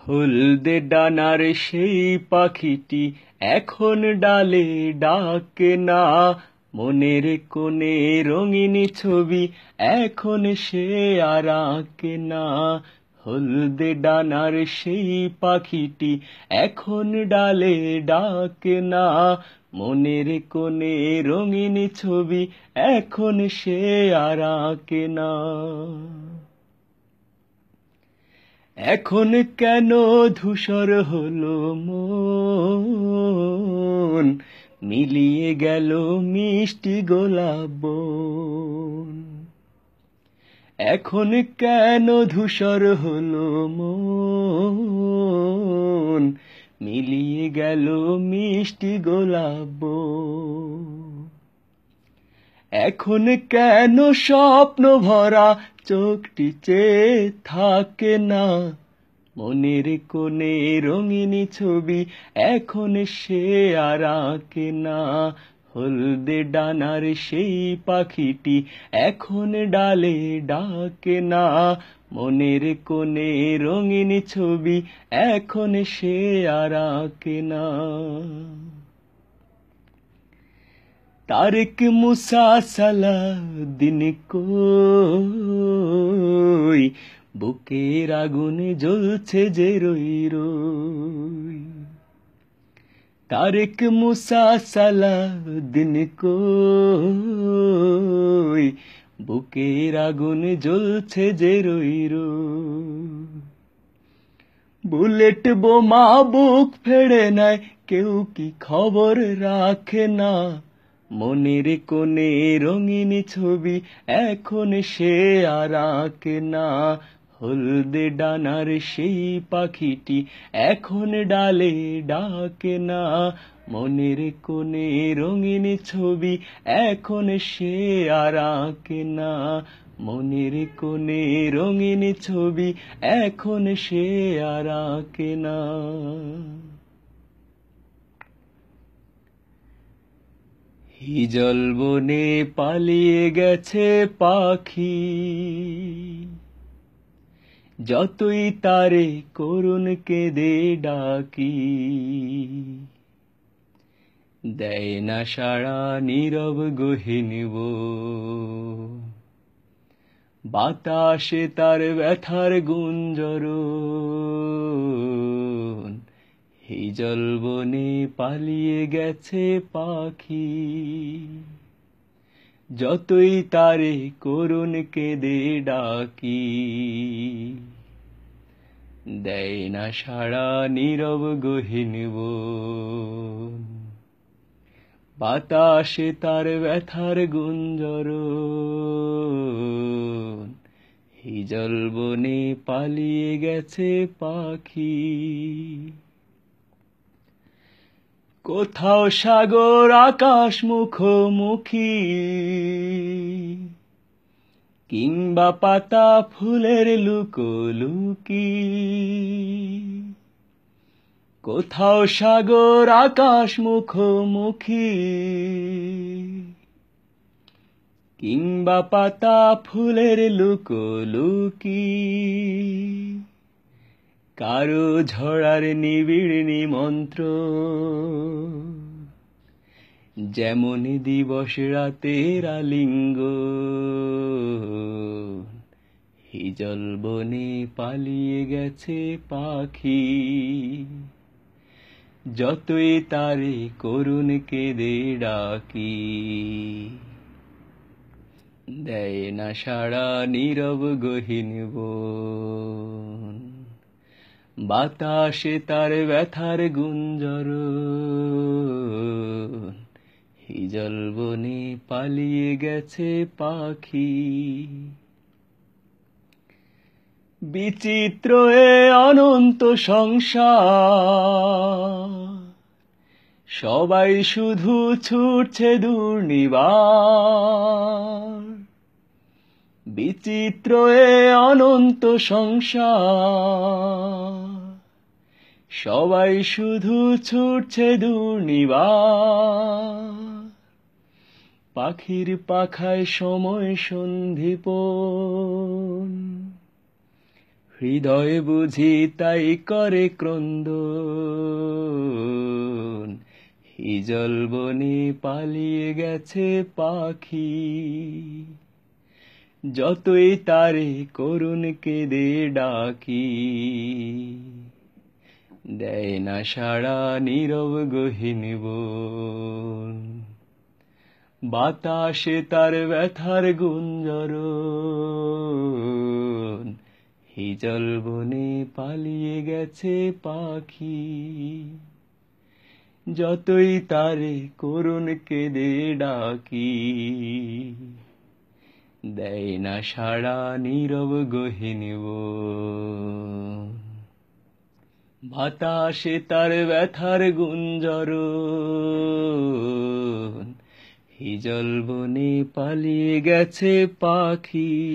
হলদে ডানার সেই পাখিটি এখন ডালে ডাকে না, মনের কোণে রঙিন ছবি এখন সে আর আঁকে না। হলদে ডানার সেই পাখিটি এখন ডালে ডাকে না, মনের কোণে রঙিন ছবি এখন সে আর আঁকে না। এখন কেন ধূসর হলো মন, মিলিয়ে গেল মিষ্টি গোলাপ বন। এখন কেন ধূসর হলো মন, মিলিয়ে গেল মিষ্টি গোলাপ বন। এখন কেন স্বপ্ন ভরা চোখটি চেয়ে থাকে না, মনের কোণে রঙিন ছবি এখন সে আর আঁকে না। হলদে ডানার সেই পাখিটি এখন ডালে ডাকে না, মনের কোণে রঙিন ছবি এখন সে আর আঁকে না। তারেক মুসা সালাউদ্দিন কই, বুকের আগুনে জ্বলছে যে রই রই। তারেক মুসা সালাউদ্দিন কই, বুকের আগুনে জ্বলছে যে রই রই। বুলেট বোমা বুক ফেড়ে নেয়, কেউ কি খবর রাখে না, মনের কোণে রঙিন ছবি এখন সে আর আঁকে না। হলদে ডানার সেই পাখিটি এখন ডালে ডাকে না, মনের কোণে রঙিন ছবি এখন সে আর আঁকে না। মনের কোণে রঙিন ছবি এখন সে আর আঁকে না। হিজল বনে পালিয়ে গেছে পাখি, যতই তারে করুণ কেঁদে ডাকি। দেয় না সাড়া নীরব গহীন বন, বাতাসে তার ব্যথার গুঞ্জরণ। হিজল বনে পালিয়ে গেছে পাখি, যতই তারে করুণ কেঁদে ডাকি। দেয় না সাড়া নীরব গহীন বন, বাতাসে তার ব্যথার গুঞ্জরণ। হিজল বনে পালিয়ে গেছে পাখি। কোথাও সাগর আকাশ মুখোমুখি, কিংবা পাতা ফুলের লুকোলুকি। কোথাও সাগর আকাশ মুখোমুখি, কিংবা পাতা ফুলের লুকোলুকি। কারো ঝড়ার নিবিড় নিমন্ত্রণ, যেমন দিবস রাতের আলিঙ্গন। হিজল বনে পালিয়ে গেছে পাখি, যতই তারে করুণ কেঁদে ডাকি। দেয় না সাড়া নীরব গহীন বন, বাতাসে তার ব্যথার গুঞ্জরণ। হিজল বনে পালিয়ে গেছে পাখি। বিচিত্র এ অনন্ত সংসার, সবাই শুধু ছুটছে দুর্নিবার। বিচিত্র এ অনন্ত সংসার, সবাই শুধু ছুটছে দুর্নিবার। পাখির পাখায় সময় সন্ধিপন, হৃদয় বুঝি তাই করে ক্রন্দন, হিজল বনে পালিয়ে গেছে পাখি। যতই তারে করুণ কেঁদে ডাকি, দেয় না সাড়া নীরব গহীন বন। বাতাসে তার ব্যথার গুঞ্জরণ, হিজল বনে পালিয়ে গেছে পাখি। যতই তারে করুণ কেঁদে ডাকি, দেয় না সাড়া নীরব গহীন বন। বাতাসে তার ব্যথার গুঞ্জরণ, হিজল বনে পালিয়ে গেছে পাখি।